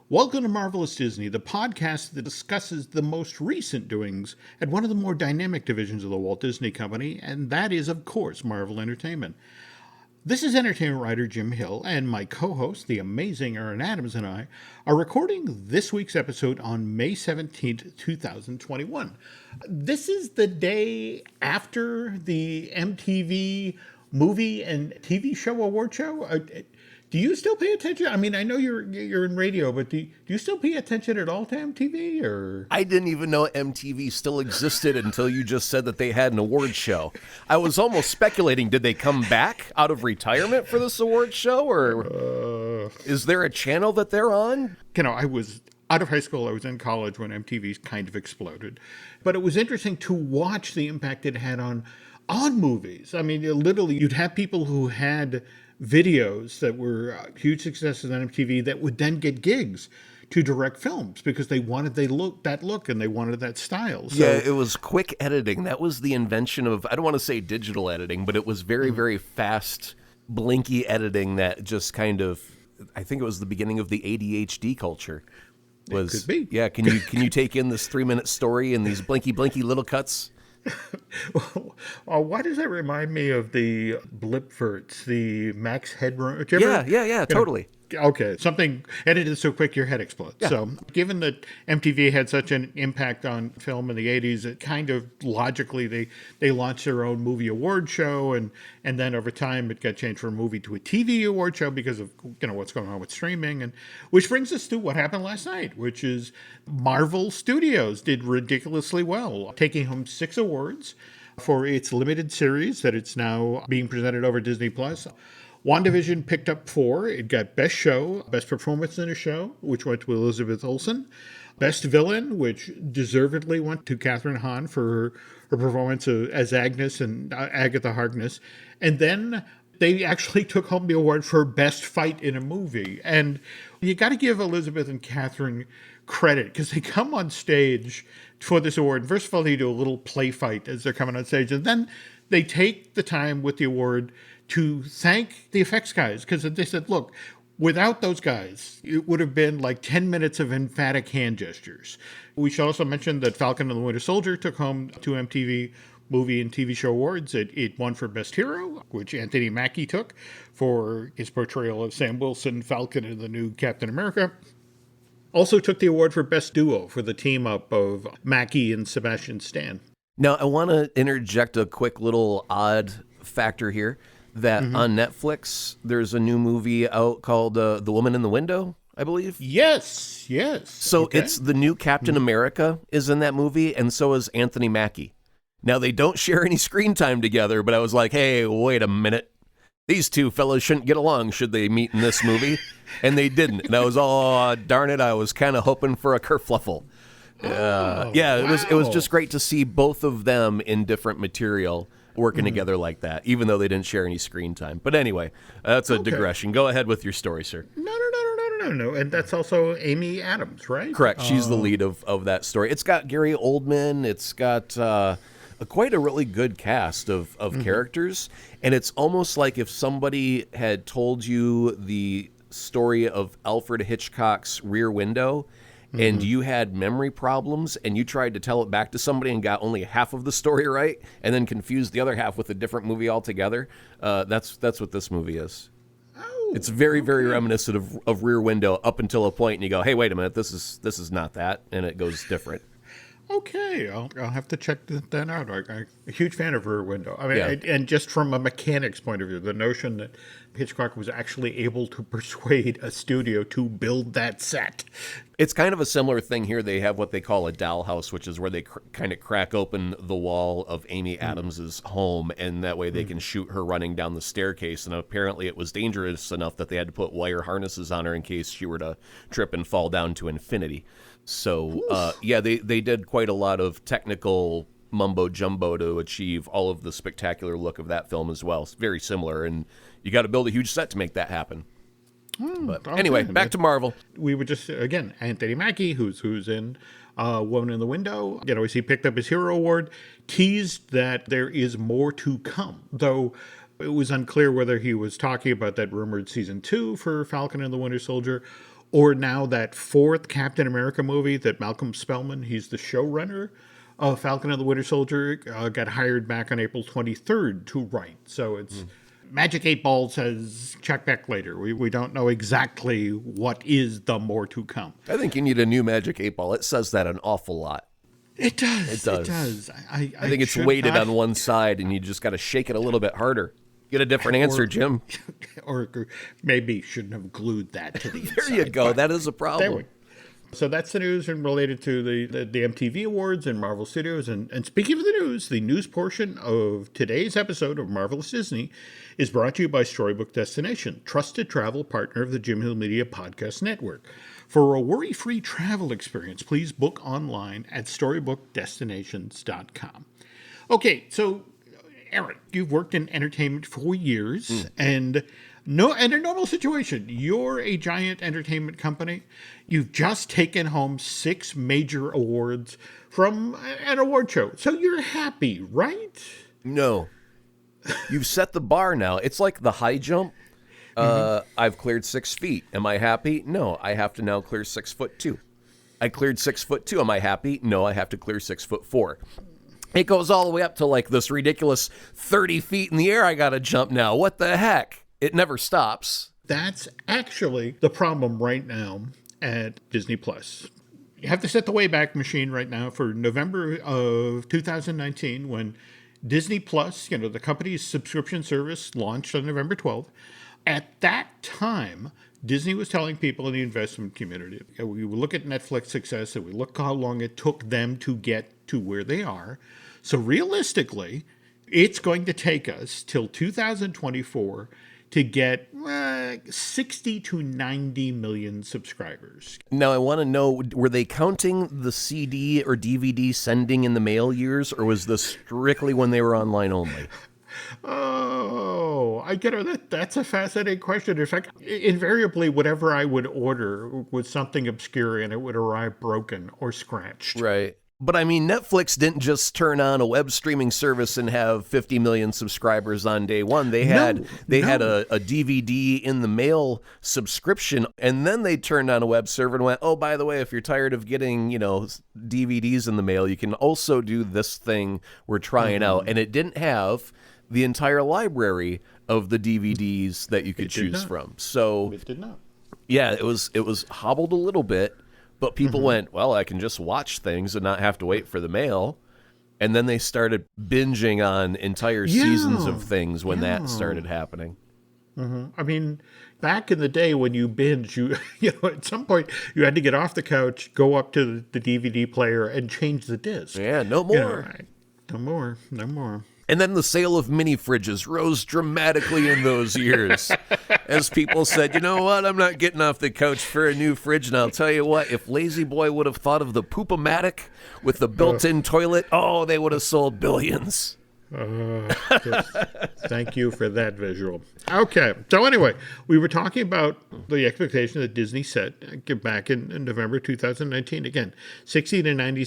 Welcome to Marvelous Disney, the podcast that discusses the most recent doings at one of the more dynamic divisions of the Walt Disney Company, and that is, of course, Marvel Entertainment. This is entertainment writer Jim Hill, and my co-host, the amazing Aaron Adams, and I are recording this week's episode on May 17th, 2021. This is the day after the MTV Movie and TV Show Award Show. Do you still pay attention? I mean, I know you're in radio, but do you still pay attention at all to MTV? Or I didn't even know MTV still existed until you just said that they had an award show. I was almost speculating, did they come back out of retirement for this award show, or is there a channel that they're on? You know, I was out of high school. I was in college when MTV kind of exploded, but it was interesting to watch the impact it had on movies. I mean, literally, you'd have people who had videos that were huge successes on MTV that would then get gigs to direct films because they wanted that look and they wanted that style. So, yeah, it was quick editing. That was the invention of, I don't want to say digital editing, but it was very, very fast, blinky editing that just kind of, I think it was the beginning of the ADHD culture. It could be. Yeah, can you take in this 3-minute story in these blinky little cuts? Why does that remind me of the Blipverts, the Max Headroom? Yeah, totally. Okay, something edited so quick your head explodes. Yeah. So given that MTV had such an impact on film in the 80s, it kind of logically they launched their own movie award show, and then over time it got changed from a movie to a TV award show because of what's going on with streaming. And which brings us to what happened last night, which is Marvel Studios did ridiculously well, taking home 6 awards for its limited series that it's now being presented over Disney Plus. WandaVision picked up 4. It got Best Show, Best Performance in a Show, which went to Elizabeth Olsen. Best Villain, which deservedly went to Kathryn Hahn for her performance as Agnes and Agatha Harkness. And then they actually took home the award for Best Fight in a Movie. And you got to give Elizabeth and Kathryn credit because they come on stage for this award. First of all, they do a little play fight as they're coming on stage. And then they take the time with the award to thank the effects guys, because they said, look, without those guys, it would have been like 10 minutes of emphatic hand gestures. We should also mention that Falcon and the Winter Soldier took home 2 MTV Movie and TV Show Awards. It won for Best Hero, which Anthony Mackie took for his portrayal of Sam Wilson, Falcon, in the new Captain America. Also took the award for Best Duo for the team-up of Mackie and Sebastian Stan. Now, I want to interject a quick little odd factor here. That on Netflix, there's a new movie out called The Woman in the Window, I believe. Yes. So It's the new Captain America is in that movie, and so is Anthony Mackie. Now, they don't share any screen time together, but I was like, hey, wait a minute. These two fellas shouldn't get along should they meet in this movie. And they didn't. And I was, darn it, I was kind of hoping for a kerfluffle. It was just great to see both of them in different material working together like that, even though they didn't share any screen time. But anyway, that's a digression. Go ahead with your story, sir. No. And that's also Amy Adams, right? Correct. She's the lead of that story. It's got Gary Oldman. It's got quite a really good cast of characters. And it's almost like if somebody had told you the story of Alfred Hitchcock's Rear Window, and you had memory problems and you tried to tell it back to somebody and got only half of the story right and then confused the other half with a different movie altogether, that's what this movie is. It's very, very reminiscent of Rear Window up until a point and you go, hey, wait a minute, this is not that, and it goes different. Okay, I'll have to check that out. I'm a huge fan of Rear Window. I mean, and just from a mechanics point of view, the notion that Hitchcock was actually able to persuade a studio to build that set. It's kind of a similar thing here. They have what they call a dollhouse, which is where they kind of crack open the wall of Amy Adams's home, and that way they can shoot her running down the staircase. And apparently it was dangerous enough that they had to put wire harnesses on her in case she were to trip and fall down to infinity. So, they did quite a lot of technical mumbo-jumbo to achieve all of the spectacular look of that film as well. It's very similar, and you got to build a huge set to make that happen. But anyway, back to Marvel. We were just, again, Anthony Mackie, who's in Woman in the Window. As he picked up his Hero Award, teased that there is more to come, though it was unclear whether he was talking about that rumored season 2 for Falcon and the Winter Soldier, or now that fourth Captain America movie that Malcolm Spellman, he's the showrunner of Falcon and the Winter Soldier, got hired back on April 23rd to write. So it's Magic 8 Ball says check back later. We don't know exactly what is the more to come. I think you need a new Magic 8 Ball. It says that an awful lot. It does. It does. It does. I think it's weighted on one side, and you just got to shake it a little bit harder. Get a different answer, Jim. Or maybe shouldn't have glued that to the inside. There you go. That is a problem. So that's the news and related to the MTV Awards and Marvel Studios. And speaking of the news portion of today's episode of Marvelous Disney is brought to you by Storybook Destination, trusted travel partner of the Jim Hill Media Podcast Network. For a worry-free travel experience, please book online at storybookdestinations.com. Okay, so Aaron, you've worked in entertainment for years, and in a normal situation, you're a giant entertainment company. You've just taken home 6 major awards from an award show, so you're happy, right? No. You've set the bar now. It's like the high jump. I've cleared 6 feet. Am I happy? No, I have to now clear 6'2". I cleared 6'2". Am I happy? No, I have to clear 6'4". It goes all the way up to like this ridiculous 30 feet in the air I got to jump now. What the heck? It never stops. That's actually the problem right now at Disney Plus. You have to set the Wayback Machine right now for November of 2019 when Disney Plus, the company's subscription service, launched on November 12th. At that time, Disney was telling people in the investment community, we look at Netflix success and we look how long it took them to get to where they are. So realistically, it's going to take us till 2024 to get 60 to 90 million subscribers. Now, I want to know, were they counting the CD or DVD sending in the mail years, or was this strictly when they were online only? Oh, I get it. That's a fascinating question. In fact, invariably, whatever I would order was something obscure and it would arrive broken or scratched. Right. But I mean, Netflix didn't just turn on a web streaming service and have 50 million subscribers on day one. They had a DVD in the mail subscription, and then they turned on a web server and went, oh, by the way, if you're tired of getting, DVDs in the mail, you can also do this thing we're trying out. And it didn't have the entire library of the DVDs that you could choose from. So it did not. Yeah, it was hobbled a little bit. But people went, well, I can just watch things and not have to wait for the mail. And then they started binging on entire seasons of things when that started happening. I mean, back in the day when you binge, you at some point you had to get off the couch, go up to the DVD player and change the disc. Yeah, no more. No more. And then the sale of mini fridges rose dramatically in those years. As people said, you know what, I'm not getting off the couch for a new fridge. And I'll tell you what, if Lazy Boy would have thought of the Poop-O-Matic with the built-in toilet, they would have sold billions. Thank you for that visual. Okay, so anyway, we were talking about the expectation that Disney set back in November 2019. Again, 60 to 90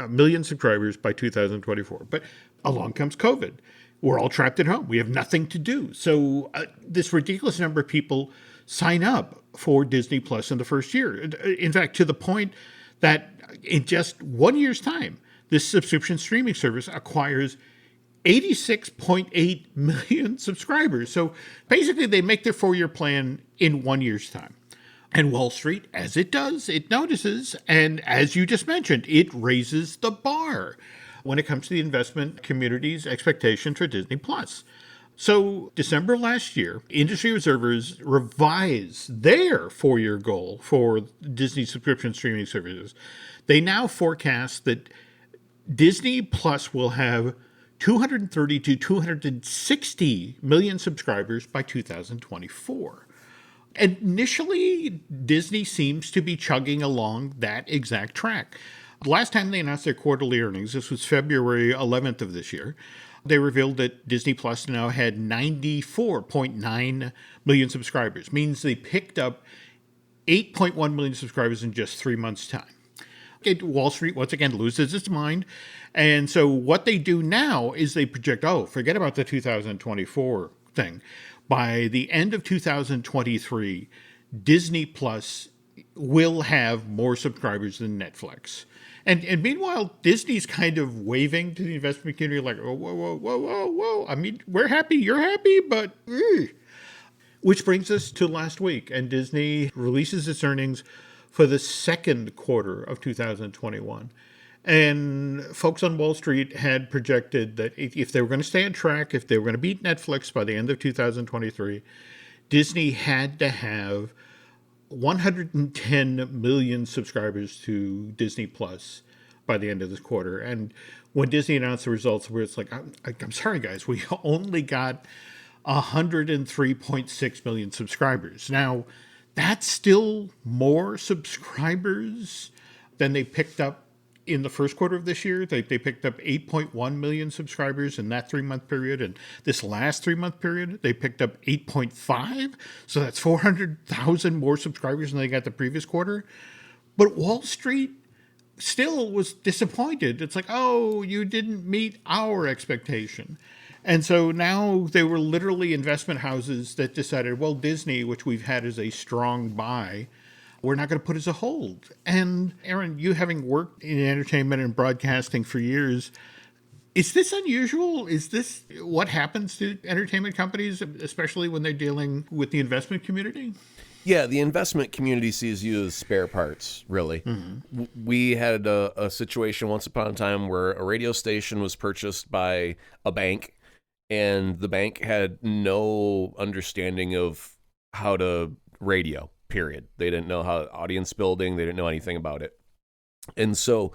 million subscribers by 2024. But along comes COVID. We're all trapped at home. We have nothing to do. So this ridiculous number of people sign up for Disney Plus in the first year. In fact, to the point that in just 1 year's time, this subscription streaming service acquires 86.8 million subscribers. So basically, they make their 4-year plan in 1 year's time. And Wall Street, as it does, it notices. And as you just mentioned, it raises the bar when it comes to the investment community's expectation for Disney Plus. So December last year, industry observers revised their 4-year goal for Disney subscription streaming services. They now forecast that Disney Plus will have 230 to 260 million subscribers by 2024. Initially, Disney seems to be chugging along that exact track. The last time they announced their quarterly earnings, this was February 11th of this year, they revealed that Disney Plus now had 94.9 million subscribers, means they picked up 8.1 million subscribers in just 3 months' time. Wall Street, once again, loses its mind. And so what they do now is they project, forget about the 2024 thing. By the end of 2023, Disney Plus will have more subscribers than Netflix. And meanwhile, Disney's kind of waving to the investment community like, oh, whoa, whoa, whoa, whoa, whoa. I mean, we're happy, you're happy, but... Which brings us to last week, and Disney releases its earnings for the second quarter of 2021. And folks on Wall Street had projected that if they were going to stay on track, if they were going to beat Netflix by the end of 2023, Disney had to have 110 million subscribers to Disney Plus by the end of this quarter. And when Disney announced the results, where it's like, I'm sorry, guys, we only got 103.6 million subscribers. Now, that's still more subscribers than they picked up in the first quarter of this year. They picked up 8.1 million subscribers in that 3-month period. And this last 3-month period, they picked up 8.5. So that's 400,000 more subscribers than they got the previous quarter. But Wall Street still was disappointed. It's like, oh, you didn't meet our expectation. And so now they were literally investment houses that decided, well, Disney, which we've had as a strong buy, we're not going to put as a hold. And Aaron, you having worked in entertainment and broadcasting for years, is this unusual? Is this what happens to entertainment companies, especially when they're dealing with the investment community? Yeah, the investment community sees you as spare parts, really. Mm-hmm. We had a situation once upon a time where a radio station was purchased by a bank, and the bank had no understanding of how to radio, period. They didn't know how audience building, they didn't know anything about it. And so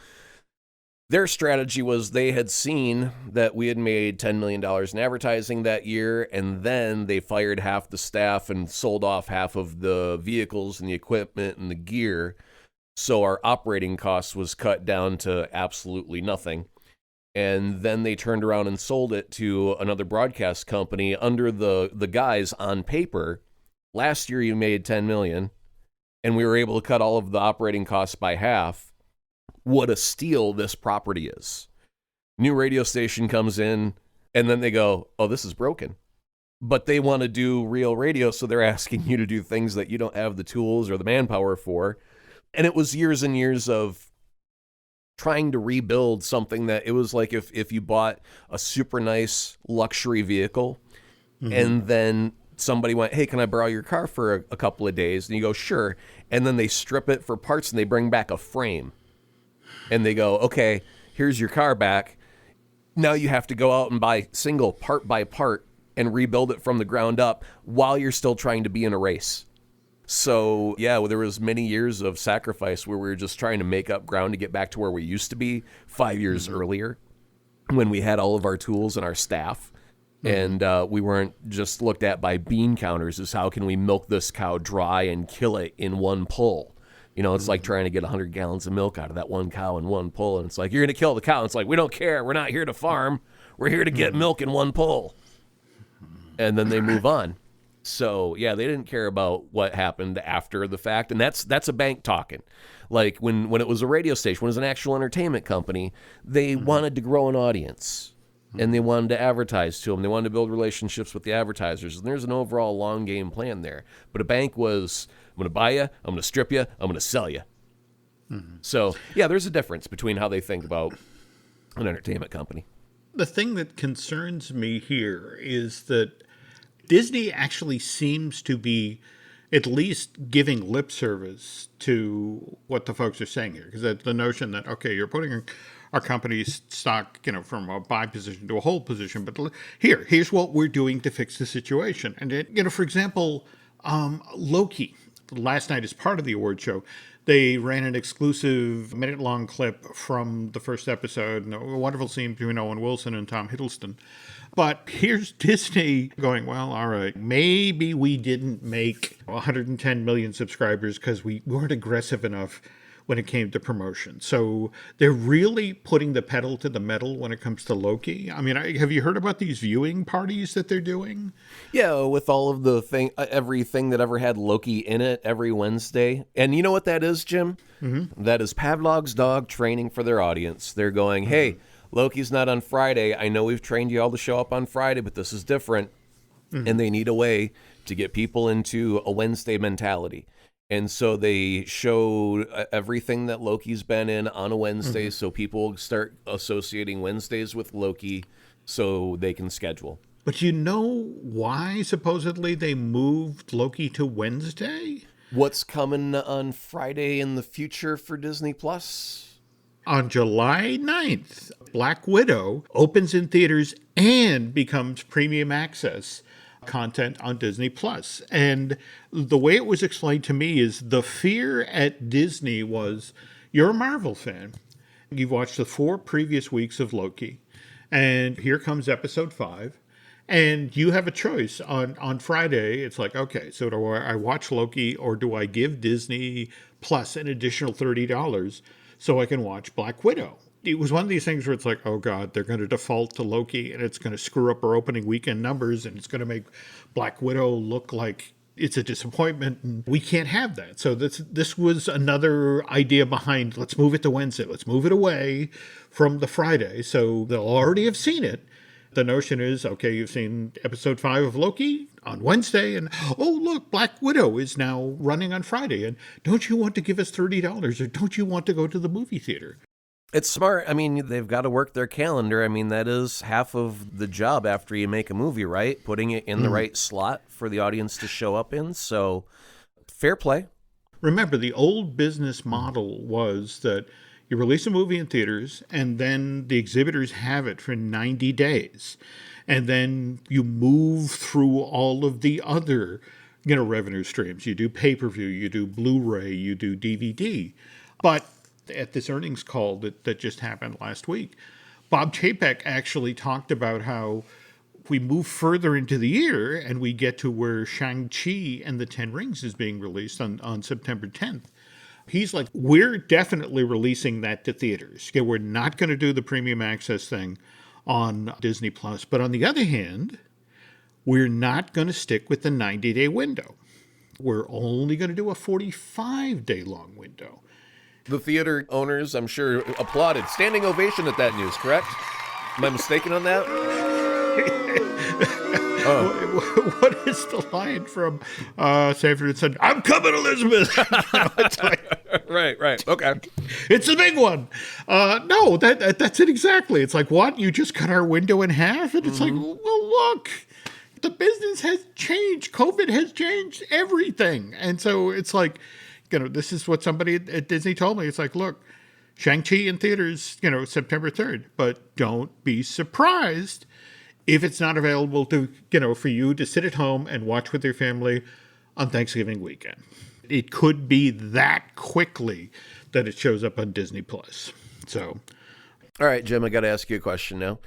their strategy was they had seen that we had made $10 million in advertising that year, and then they fired half the staff and sold off half of the vehicles and the equipment and the gear. So our operating costs was cut down to absolutely nothing. And then they turned around and sold it to another broadcast company under the guise on paper. Last year you made $10 million, and we were able to cut all of the operating costs by half. What a steal this property is. New radio station comes in, and then they go, oh, this is broken. But they want to do real radio, so they're asking you to do things that you don't have the tools or the manpower for. And it was years and years of trying to rebuild something that it was like if you bought a super nice luxury vehicle, mm-hmm. and then somebody went, hey, can I borrow your car for a couple of days? And you go, sure. And then they strip it for parts and they bring back a frame. And they go, okay, here's your car back. Now you have to go out and buy single part by part and rebuild it from the ground up while you're still trying to be in a race. So, yeah, there was many years of sacrifice where we were just trying to make up ground to get back to where we used to be 5 years mm-hmm. earlier when we had all of our tools and our staff. Mm-hmm. And we weren't just looked at by bean counters as how can we milk this cow dry and kill it in one pull. You know, it's mm-hmm. like trying to get 100 gallons of milk out of that one cow in one pull. And it's like, you're going to kill the cow. And it's like, we don't care. We're not here to farm. We're here to get mm-hmm. milk in one pull. And then they move on. So, yeah, they didn't care about what happened after the fact. And that's a bank talking. Like when it was a radio station, when it was an actual entertainment company, they mm-hmm. wanted to grow an audience. And they wanted to advertise to them. They wanted to build relationships with the advertisers. And there's an overall long game plan there. But a bank was, I'm going to buy you, I'm going to strip you, I'm going to sell you. Mm-hmm. So, yeah, there's a difference between how they think about an entertainment company. The thing that concerns me here is that Disney actually seems to be at least giving lip service to what the folks are saying here. Because the notion that, okay, you're putting our company's stock, from a buy position to a hold position, but here's what we're doing to fix the situation. And, for example, Loki, last night as part of the award show, they ran an exclusive minute-long clip from the first episode, and a wonderful scene between Owen Wilson and Tom Hiddleston. But here's Disney going, well, all right, maybe we didn't make 110 million subscribers because we weren't aggressive enough when it came to promotion. So they're really putting the pedal to the metal when it comes to Loki. I mean, have you heard about these viewing parties that they're doing? Yeah, with all of the everything that ever had Loki in it every Wednesday. And you know what that is, Jim? Mm-hmm. That is Pavlov's dog training for their audience. They're going, hey, Loki's not on Friday. I know we've trained you all to show up on Friday, but this is different. Mm-hmm. And they need a way to get people into a Wednesday mentality. And so they show everything that Loki's been in on a Wednesday, so people start associating Wednesdays with Loki so they can schedule. But you know why supposedly they moved Loki to Wednesday? What's coming on Friday in the future for Disney Plus? On July 9th, Black Widow opens in theaters and becomes premium access content on Disney Plus. And the way it was explained to me is the fear at Disney was, you're a Marvel fan. You've watched the 4 previous weeks of Loki, and here comes episode 5. And you have a choice on Friday. It's like, okay, so do I watch Loki, or do I give Disney Plus an additional $30 so I can watch Black Widow? It was one of these things where it's like, oh God, they're going to default to Loki, and it's going to screw up our opening weekend numbers, and it's going to make Black Widow look like it's a disappointment, and we can't have that. So this was another idea behind, let's move it to Wednesday. Let's move it away from the Friday. So they'll already have seen it. The notion is, okay, you've seen episode 5 of Loki on Wednesday, and oh, look, Black Widow is now running on Friday. And don't you want to give us $30, or don't you want to go to the movie theater? It's smart. I mean, they've got to work their calendar. I mean, that is half of the job after you make a movie, right? Putting it in the right slot for the audience to show up in. So, fair play. Remember, the old business model was that you release a movie in theaters, and then the exhibitors have it for 90 days. And then you move through all of the other, revenue streams. You do pay-per-view, you do Blu-ray, you do DVD. But at this earnings call that just happened last week, Bob Chapek actually talked about how we move further into the year and we get to where Shang-Chi and the Ten Rings is being released on September 10th. He's like, we're definitely releasing that to theaters. Okay, we're not going to do the premium access thing on Disney Plus. But on the other hand, we're not going to stick with the 90-day window. We're only going to do a 45-day long window. The theater owners, I'm sure, applauded. Standing ovation at that news, correct? Am I mistaken on that? What is the line from Sanford and Son? I'm coming, Elizabeth. It's like, right. Okay. it's the big one. No, that's it exactly. It's like, what? You just cut our window in half? And it's like, well, look, the business has changed. COVID has changed everything. And so it's like, this is what somebody at Disney told me. It's like, look, Shang-Chi in theaters, September 3rd. But don't be surprised if it's not available to, for you to sit at home and watch with your family on Thanksgiving weekend. It could be that quickly that it shows up on Disney Plus. So, all right, Jim, I got to ask you a question now.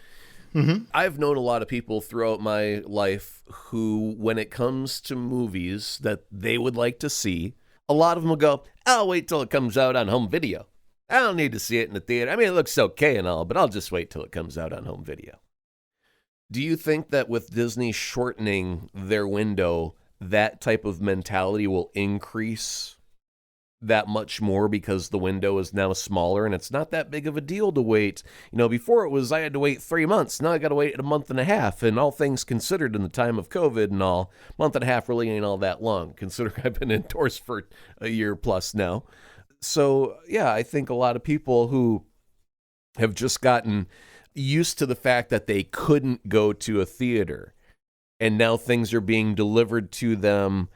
Mm-hmm. I've known a lot of people throughout my life who, when it comes to movies that they would like to see, a lot of them will go, I'll wait till it comes out on home video. I don't need to see it in the theater. I mean, it looks okay and all, but I'll just wait till it comes out on home video. Do you think that with Disney shortening their window, that type of mentality will increase that much more because the window is now smaller and it's not that big of a deal to wait? Before it was I had to wait 3 months. Now I got to wait a month and a half. And all things considered in the time of COVID and all, month and a half really ain't all that long, considering I've been indoors for a year plus now. So, yeah, I think a lot of people who have just gotten used to the fact that they couldn't go to a theater, and now things are being delivered to them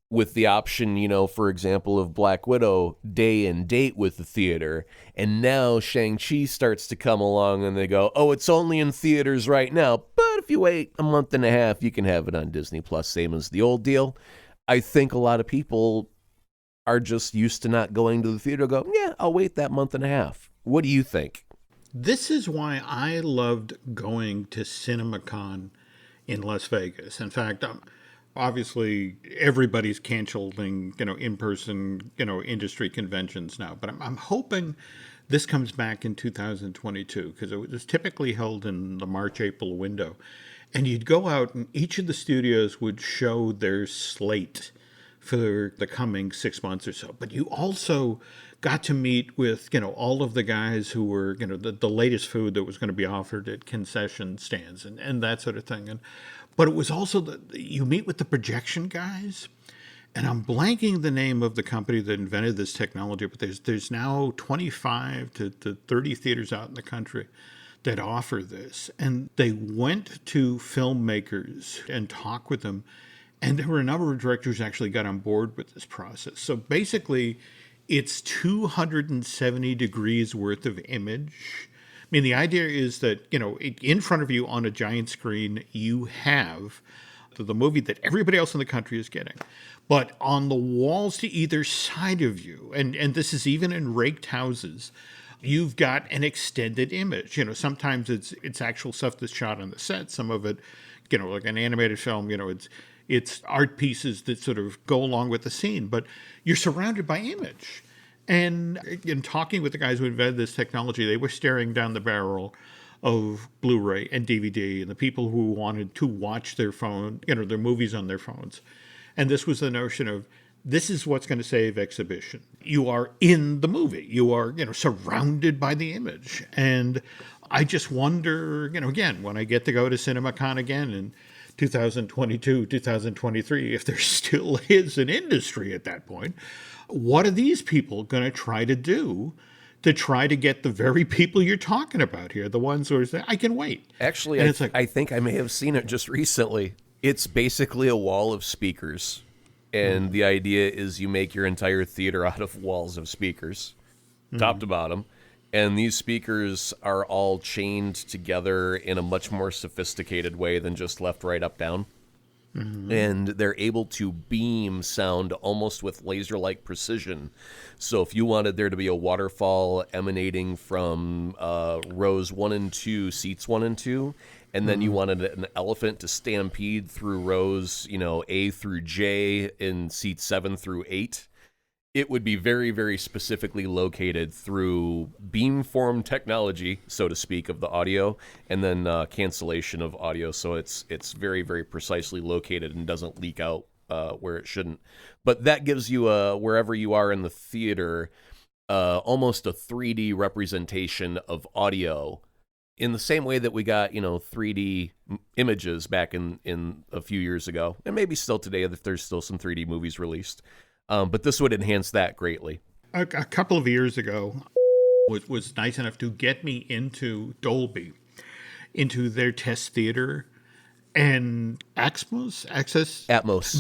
with the option, for example, of Black Widow day and date with the theater. And now Shang-Chi starts to come along and they go, oh, it's only in theaters right now. But if you wait a month and a half, you can have it on Disney Plus, same as the old deal. I think a lot of people are just used to not going to the theater, go, yeah, I'll wait that month and a half. What do you think? This is why I loved going to CinemaCon in Las Vegas. In fact, obviously everybody's canceling, in-person, industry conventions now. But I'm hoping this comes back in 2022 because it was typically held in the March-April window. And you'd go out and each of the studios would show their slate for the coming 6 months or so. But you also got to meet with, all of the guys who were, the latest food that was going to be offered at concession stands and that sort of thing. And But it was also you meet with the projection guys, and I'm blanking the name of the company that invented this technology, but there's now 25 to 30 theaters out in the country that offer this. And they went to filmmakers and talked with them, and there were a number of directors who actually got on board with this process. So basically, it's 270 degrees worth of image. I mean, the idea is that, in front of you on a giant screen, you have the movie that everybody else in the country is getting. But on the walls to either side of you, and this is even in raked houses, you've got an extended image. Sometimes it's actual stuff that's shot on the set. Some of it, like an animated film, it's art pieces that sort of go along with the scene. But you're surrounded by image. And in talking with the guys who invented this technology, they were staring down the barrel of Blu-ray and DVD and the people who wanted to watch their phone, their movies on their phones. And this was the notion of, this is what's going to save exhibition. You are in the movie. You are, surrounded by the image. And I just wonder, again, when I get to go to CinemaCon again in 2022, 2023, if there still is an industry at that point, what are these people going to try to do to try to get the very people you're talking about here, the ones who are saying, I can wait. Actually, I think I may have seen it just recently. It's basically a wall of speakers. And the idea is you make your entire theater out of walls of speakers, top to bottom. And these speakers are all chained together in a much more sophisticated way than just left, right, up, down. And they're able to beam sound almost with laser-like precision. So if you wanted there to be a waterfall emanating from rows 1 and 2, seats 1 and 2, and then you wanted an elephant to stampede through rows, A through J in seats 7 through 8, it would be very, very specifically located through beamform technology, so to speak, of the audio, and then cancellation of audio. So it's very, very precisely located and doesn't leak out where it shouldn't. But that gives you, wherever you are in the theater, almost a 3D representation of audio in the same way that we got, 3D images back in a few years ago, and maybe still today if there's still some 3D movies released. But this would enhance that greatly. A couple of years ago, was nice enough to get me into Dolby, into their test theater, and Atmos.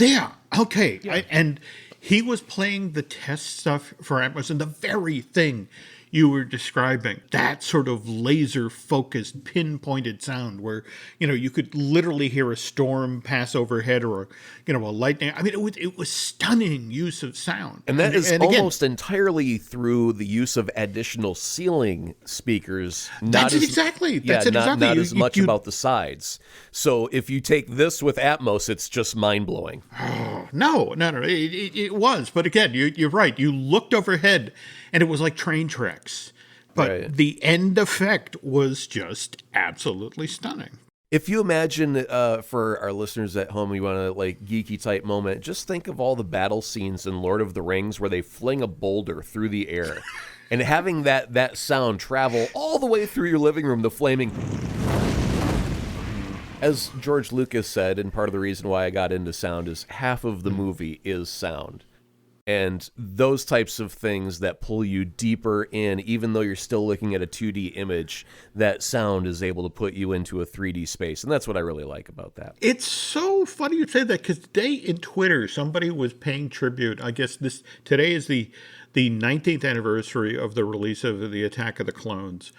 Yeah, okay. Yeah. And he was playing the test stuff for Atmos, and the very thing you were describing, that sort of laser-focused, pinpointed sound where, you could literally hear a storm pass overhead or, a lightning. I mean, it was stunning use of sound. And that is almost entirely through the use of additional ceiling speakers. That's it exactly. Not as much about the sides. So if you take this with Atmos, it's just mind-blowing. Oh, no. It was. But again, you're right. You looked overhead, and it was like train tracks. But the end effect was just absolutely stunning. If you imagine, for our listeners at home, you want a geeky type moment, just think of all the battle scenes in Lord of the Rings where they fling a boulder through the air. And having that sound travel all the way through your living room, the flaming... As George Lucas said, and part of the reason why I got into sound is half of the movie is sound. And those types of things that pull you deeper in, even though you're still looking at a 2D image, that sound is able to put you into a 3D space. And that's what I really like about that. It's so funny you say that, because today in Twitter, somebody was paying tribute. I guess today is the 19th anniversary of the release of the Attack of the Clones.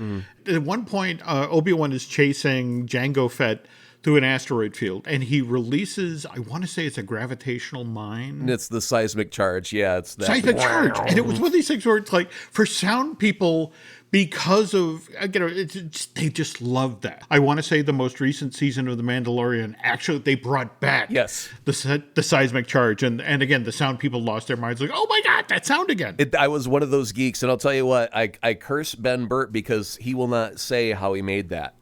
At one point, Obi-Wan is chasing Jango Fett through an asteroid field, and he releases, I want to say it's a gravitational mine. And it's the seismic charge. Yeah, it's that. Seismic charge. And it was one of these things where it's like, for sound people, because of, they just love that. I want to say the most recent season of The Mandalorian, actually, they brought back the seismic charge. And again, the sound people lost their minds, like, oh my God, that sound again. I was one of those geeks, and I'll tell you what, I curse Ben Burt because he will not say how he made that.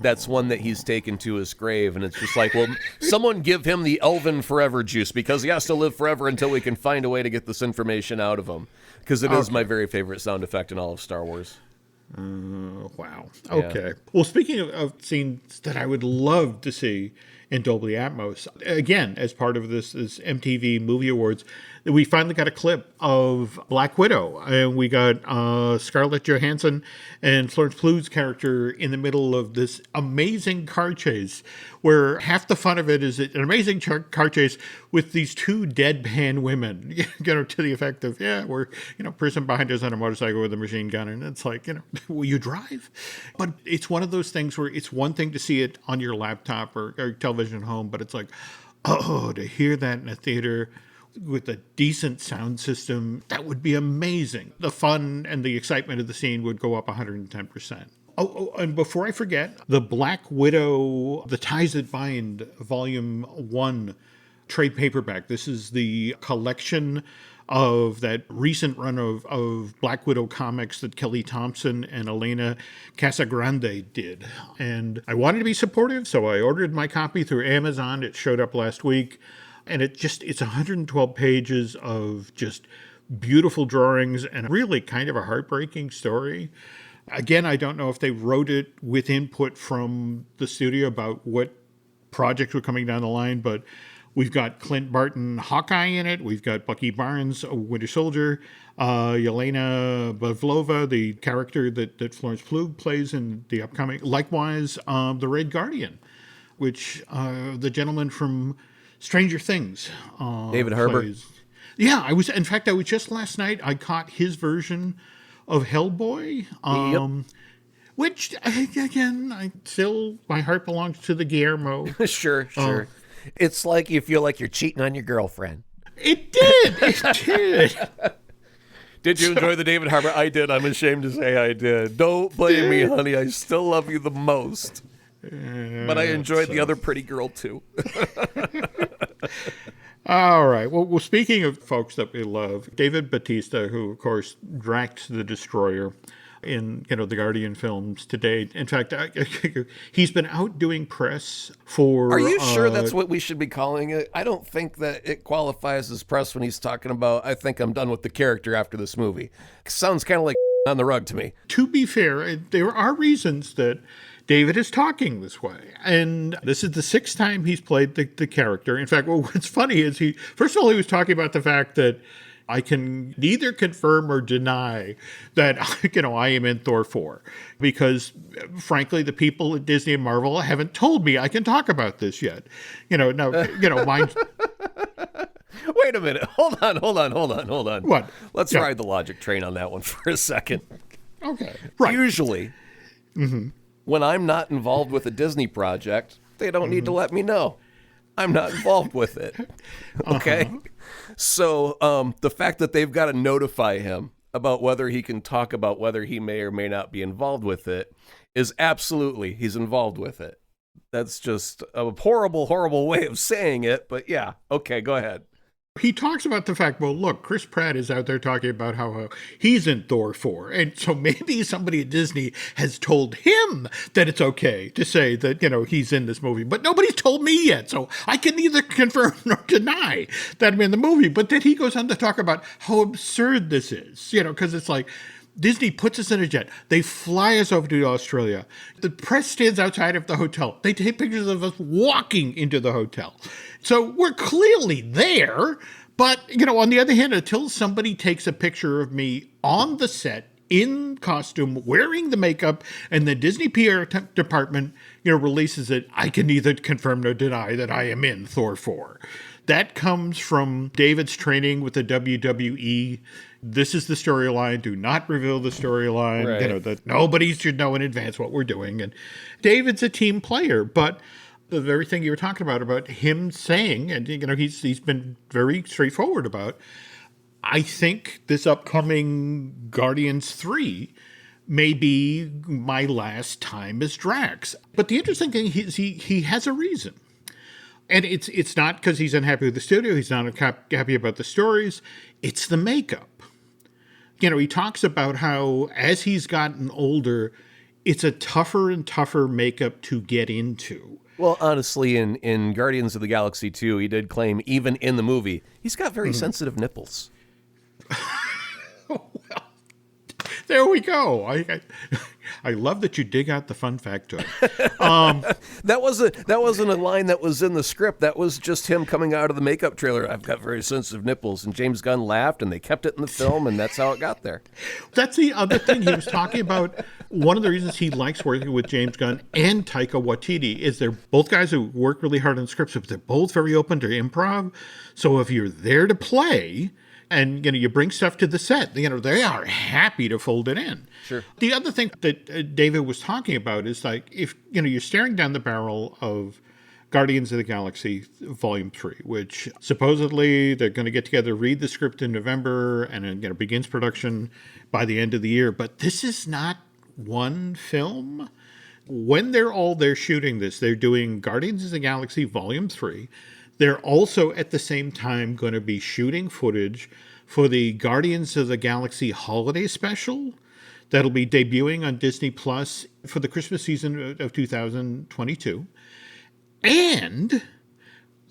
That's one that he's taken to his grave, and it's just like, well, someone give him the Elven Forever juice, because he has to live forever until we can find a way to get this information out of him, because it is my very favorite sound effect in all of Star Wars. Wow. Okay. Yeah. Well, speaking of scenes that I would love to see in Dolby Atmos. Again, as part of this MTV Movie Awards, we finally got a clip of Black Widow, and we got Scarlett Johansson and Florence Pugh's character in the middle of this amazing car chase, where half the fun of it is an amazing car chase with these two deadpan women, to the effect of, we're, person behind us on a motorcycle with a machine gun, and it's like, will you drive? But it's one of those things where it's one thing to see it on your laptop or television at home, but it's like, to hear that in a theater with a decent sound system, that would be amazing. The fun and the excitement of the scene would go up 110%. Oh, and before I forget, the Black Widow, The Ties That Bind, Volume 1 trade paperback. This is the collection of that recent run of Black Widow comics that Kelly Thompson and Elena Casagrande did. And I wanted to be supportive, so I ordered my copy through Amazon. It showed up last week. And it's 112 pages of just beautiful drawings and really kind of a heartbreaking story. Again, I don't know if they wrote it with input from the studio about what projects were coming down the line, but we've got Clint Barton, Hawkeye, in it. We've got Bucky Barnes, Winter Soldier, Yelena Pavlova, the character that Florence Pugh plays in the upcoming. Likewise, the Red Guardian, which the gentleman from Stranger Things. David Harbour. Yeah, I was just last night, I caught his version of Hellboy. Yep. Which, again, my heart belongs to the Guillermo. Sure. It's like you feel like you're cheating on your girlfriend. It did. Did you enjoy the David Harbour? I did. I'm ashamed to say I did. Don't blame me, honey. I still love you the most. But I enjoyed the other pretty girl, too. All right. Well, speaking of folks that we love, David Bautista, who, of course, Drax the Destroyer in, the Guardian films to date. In fact, he's been out doing press for... Are you sure that's what we should be calling it? I don't think that it qualifies as press when he's talking about, I think I'm done with the character after this movie. It sounds kind of like on the rug to me. To be fair, there are reasons that David is talking this way. And this is the 6th time he's played the character. In fact, what's funny is first of all, he was talking about the fact that I can neither confirm or deny that, I am in Thor 4. Because, frankly, the people at Disney and Marvel haven't told me I can talk about this yet. Mine... Wait a minute. Hold on. What? Let's ride the logic train on that one for a second. Okay. Right. Usually, when I'm not involved with a Disney project, they don't need to let me know. I'm not involved with it. Okay? So the fact that they've got to notify him about whether he can talk about whether he may or may not be involved with it is absolutely he's involved with it. That's just a horrible, horrible way of saying it. But yeah, okay, go ahead. He talks about the fact, well, look, Chris Pratt is out there talking about how he's in Thor 4. And so maybe somebody at Disney has told him that it's okay to say that, he's in this movie. But nobody's told me yet. So I can neither confirm nor deny that I'm in the movie. But then he goes on to talk about how absurd this is, because it's like, Disney puts us in a jet. They fly us over to Australia. The press stands outside of the hotel. They take pictures of us walking into the hotel. So we're clearly there. But, on the other hand, until somebody takes a picture of me on the set, in costume, wearing the makeup, and the Disney PR department, releases it, I can neither confirm nor deny that I am in Thor 4. That comes from David's training with the WWE. This is the storyline. Do not reveal the storyline. Right. That nobody should know in advance what we're doing. And David's a team player, but the very thing you were talking about him saying, and he's been very straightforward about, I think this upcoming Guardians 3 may be my last time as Drax. But the interesting thing is he has a reason. And it's not because he's unhappy with the studio. He's not happy about the stories. It's the makeup. He talks about how as he's gotten older, it's a tougher and tougher makeup to get into. Well, honestly, in Guardians of the Galaxy 2, he did claim, even in the movie, he's got very sensitive nipples. Well, there we go. I love that you dig out the fun factoid. That wasn't a line that was in the script. That was just him coming out of the makeup trailer. I've got very sensitive nipples, and James Gunn laughed, and they kept it in the film, and that's how it got there. That's the other thing he was talking about. One of the reasons he likes working with James Gunn and Taika Waititi is they're both guys who work really hard on scripts, but they're both very open to improv. So if you're there to play, and you bring stuff to the set, they are happy to fold it in. Sure. The other thing that David was talking about is like if you're staring down the barrel of Guardians of the Galaxy Volume 3, which supposedly they're going to get together, read the script in November, and then begins production by the end of the year. But this is not one film. When they're all there shooting this, they're doing Guardians of the Galaxy Volume 3. They're also at the same time going to be shooting footage for the Guardians of the Galaxy holiday special that'll be debuting on Disney Plus for the Christmas season of 2022. And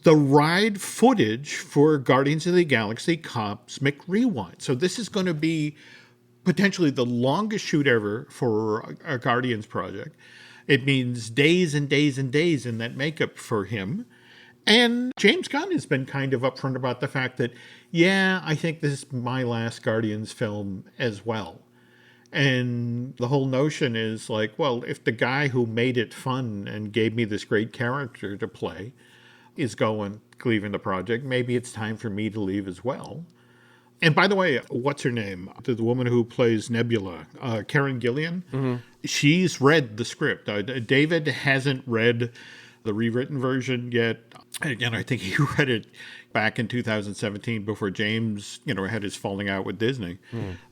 the ride footage for Guardians of the Galaxy Cosmic Rewind. So this is going to be potentially the longest shoot ever for a Guardians project. It means days and days and days in that makeup for him. And James Gunn has been kind of upfront about the fact that, yeah, I think this is my last Guardians film as well. And the whole notion is like, well, if the guy who made it fun and gave me this great character to play is leaving the project, maybe it's time for me to leave as well. And by the way, what's her name? The woman who plays Nebula, Karen Gillian, she's read the script. David hasn't read the rewritten version yet. Again, I think he read it back in 2017 before James, had his falling out with Disney.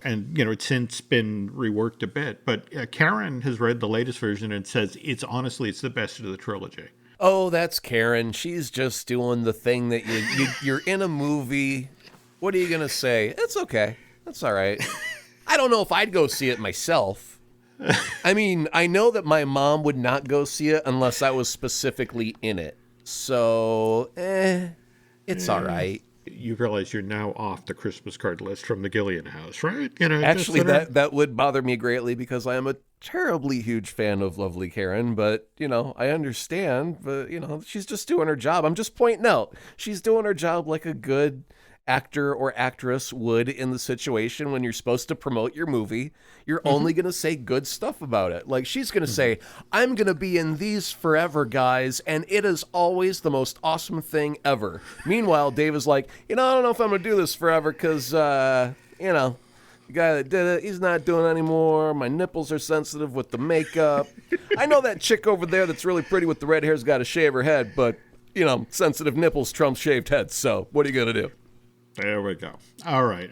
And, it's since been reworked a bit. But Karen has read the latest version and says it's the best of the trilogy. Oh, that's Karen. She's just doing the thing that you're in a movie. What are you going to say? It's okay. That's all right. I don't know if I'd go see it myself. I mean, I know that my mom would not go see it unless I was specifically in it. So, it's all right. You realize you're now off the Christmas card list from the Gillian house, right? Actually, that would bother me greatly because I am a terribly huge fan of Lovely Karen. But, I understand. But, she's just doing her job. I'm just pointing out she's doing her job like a good actor or actress would in the situation when you're supposed to promote your movie. You're only going to say good stuff about it. Like she's going to say, I'm going to be in these forever, guys, and it is always the most awesome thing ever. Meanwhile, Dave is like, I don't know if I'm going to do this forever because, the guy that did it, he's not doing it anymore. My nipples are sensitive with the makeup. I know that chick over there that's really pretty with the red hair's got to shave her head, but, sensitive nipples trumps shaved heads. So what are you going to do? There we go. All right.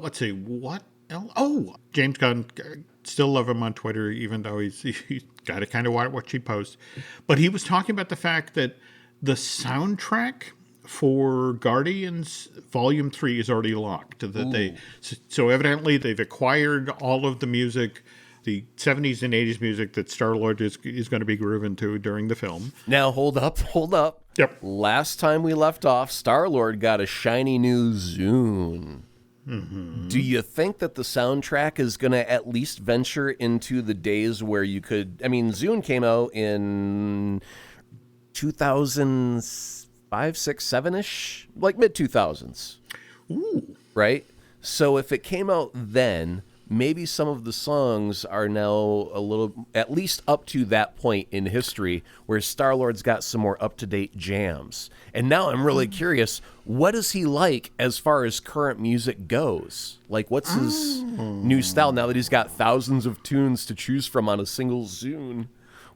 Let's see. What else? Oh, James Gunn. Still love him on Twitter, even though he's got to kind of watch what she posts. But he was talking about the fact that the soundtrack for Guardians Volume 3 is already locked. So evidently they've acquired all of the music, the 70s and 80s music that Star-Lord is going to be grooving to during the film. Now, hold up. Yep. Last time we left off, Star-Lord got a shiny new Zune. Do you think that the soundtrack is going to at least venture into the days where you could... I mean, Zune came out in 2005, 6, 7-ish? Like mid-2000s. Ooh. Right? So if it came out then... maybe some of the songs are now a little, at least up to that point in history, where Star-Lord's got some more up-to-date jams. And now I'm really curious, what is he like as far as current music goes? Like, what's his new style now that he's got thousands of tunes to choose from on a single Zune?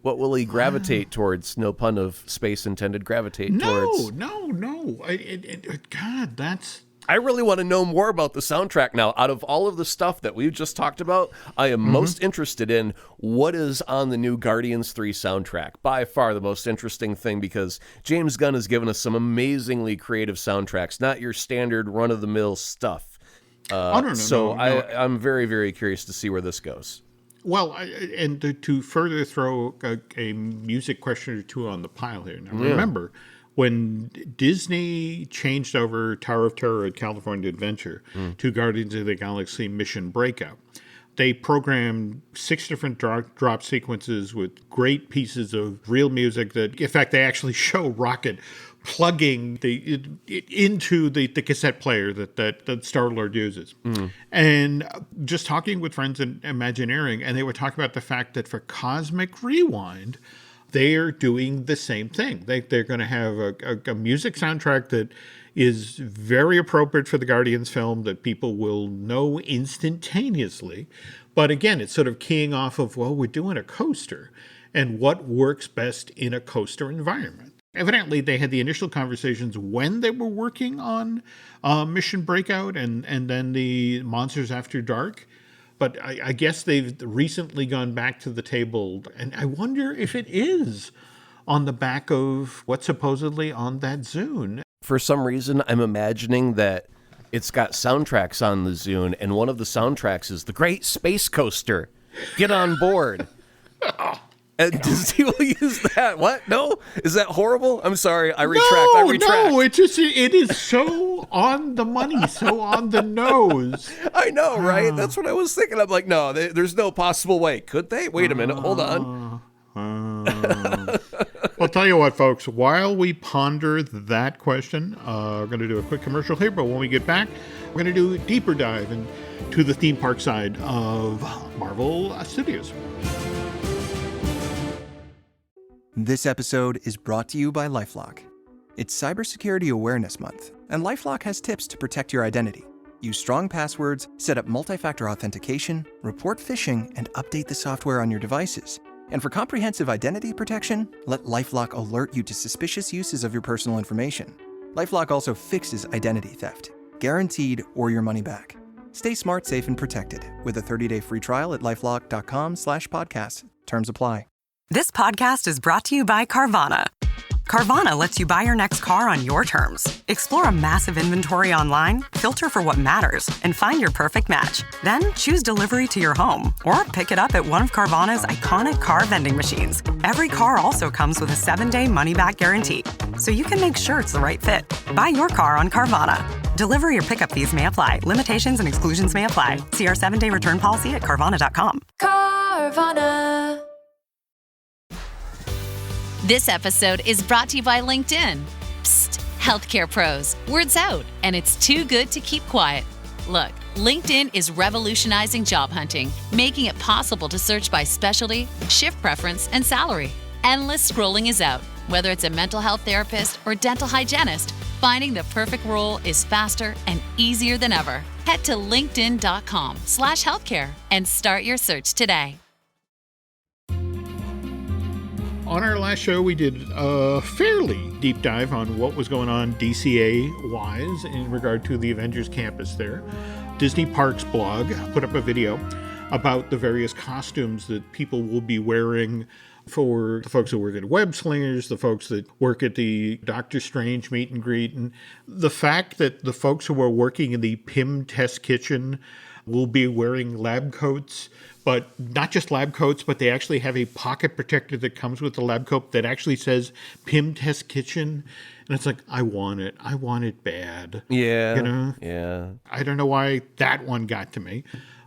What will he gravitate towards? No pun of space intended, gravitate towards. No. God, that's... I really want to know more about the soundtrack now. Out of all of the stuff that we've just talked about, I am most interested in what is on the new Guardians 3 soundtrack. By far the most interesting thing, because James Gunn has given us some amazingly creative soundtracks, not your standard run-of-the-mill stuff. I'm very, very curious to see where this goes. Well, and to further throw a music question or two on the pile here. Now, remember... when Disney changed over Tower of Terror and California Adventure to Guardians of the Galaxy Mission Breakout, They programmed 6 different drop sequences with great pieces of real music that, in fact, they actually show Rocket plugging into the cassette player that Star-Lord uses. And just talking with friends in Imagineering, and they would talk about the fact that for Cosmic Rewind, they're doing the same thing. They're going to have a music soundtrack that is very appropriate for the Guardians film that people will know instantaneously. But again, it's sort of keying off of, well, we're doing a coaster and what works best in a coaster environment. Evidently, they had the initial conversations when they were working on Mission Breakout and then the Monsters After Dark. But I guess they've recently gone back to the table. And I wonder if it is on the back of what's supposedly on that Zune. For some reason, I'm imagining that it's got soundtracks on the Zune, and one of the soundtracks is The Great Space Coaster. Get on board. And Disney will use that. What? No? Is that horrible? I'm sorry. I retract. No, it is so on the money, so on the nose. I know, right? That's what I was thinking. I'm like, no, there's no possible way. Could they? Wait a minute. Hold on. Well, tell you what, folks, while we ponder that question, we're going to do a quick commercial here, but when we get back, we're going to do a deeper dive into the theme park side of Marvel Studios. This episode is brought to you by LifeLock. It's Cybersecurity Awareness Month, and LifeLock has tips to protect your identity. Use strong passwords, set up multi-factor authentication, report phishing, and update the software on your devices. And for comprehensive identity protection, let LifeLock alert you to suspicious uses of your personal information. LifeLock also fixes identity theft, guaranteed or your money back. Stay smart, safe, and protected with a 30-day free trial at LifeLock.com/podcast. Terms apply. This podcast is brought to you by Carvana. Carvana lets you buy your next car on your terms. Explore a massive inventory online, filter for what matters, and find your perfect match. Then choose delivery to your home or pick it up at one of Carvana's iconic car vending machines. Every car also comes with a 7-day money-back guarantee, so you can make sure it's the right fit. Buy your car on Carvana. Delivery or pickup fees may apply. Limitations and exclusions may apply. See our 7-day return policy at Carvana.com. Carvana. This episode is brought to you by LinkedIn. Psst, healthcare pros, word's out, and it's too good to keep quiet. Look, LinkedIn is revolutionizing job hunting, making it possible to search by specialty, shift preference, and salary. Endless scrolling is out. Whether it's a mental health therapist or dental hygienist, finding the perfect role is faster and easier than ever. Head to linkedin.com/healthcare and start your search today. On our last show, we did a fairly deep dive on what was going on DCA-wise in regard to the Avengers campus there. Disney Parks blog put up a video about the various costumes that people will be wearing for the folks who work at Web Slingers, the folks that work at the Doctor Strange meet and greet, and the fact that the folks who are working in the PIM test kitchen will be wearing lab coats, but not just lab coats, but they actually have a pocket protector that comes with the lab coat that actually says PIM Test Kitchen. And it's like, I want it. I want it bad. Yeah. You know? Yeah. I don't know why that one got to me.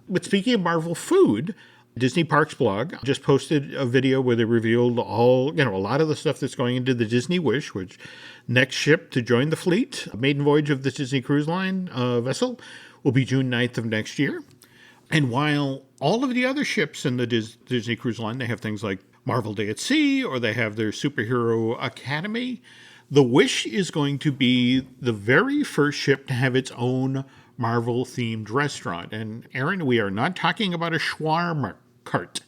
But speaking of Marvel food, Disney Parks blog just posted a video where they revealed a lot of the stuff that's going into the Disney Wish, which next ship to join the fleet, maiden voyage of the Disney Cruise Line vessel, will be June 9th of next year. And while all of the other ships in the Disney Cruise Line, they have things like Marvel Day at Sea, or they have their Superhero Academy, the Wish is going to be the very first ship to have its own Marvel-themed restaurant. And Aaron, we are not talking about a shawarma cart.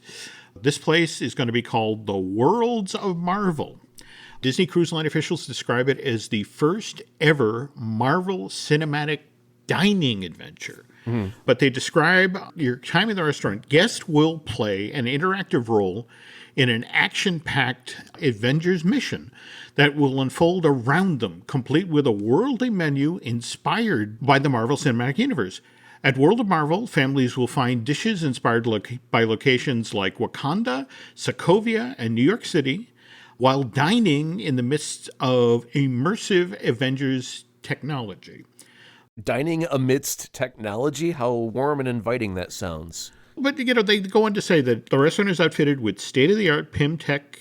This place is going to be called the Worlds of Marvel. Disney Cruise Line officials describe it as the first ever Marvel cinematic dining adventure. But they describe your time in the restaurant. Guests will play an interactive role in an action-packed Avengers mission that will unfold around them, complete with a worldly menu inspired by the Marvel Cinematic Universe. At World of Marvel, families will find dishes inspired by locations like Wakanda, Sokovia, and New York City, while dining in the midst of immersive Avengers technology. Dining amidst technology? How warm and inviting that sounds. But, they go on to say that the restaurant is outfitted with state-of-the-art PIM tech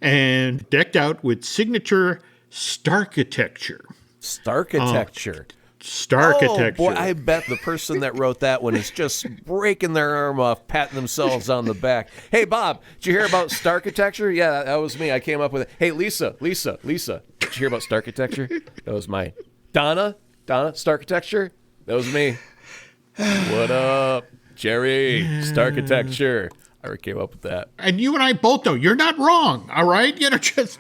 and decked out with signature Starkitecture. Starkitecture. Starkitecture. Oh, boy, I bet the person that wrote that one is just breaking their arm off, patting themselves on the back. Hey, Bob, did you hear about Starkitecture? Yeah, that was me. I came up with it. Hey, Lisa, did you hear about Starkitecture? That was mine. Donna, Starkitecture? That was me. What up, Jerry? Starkitecture. I came up with that. And you and I both know you're not wrong, all right? It's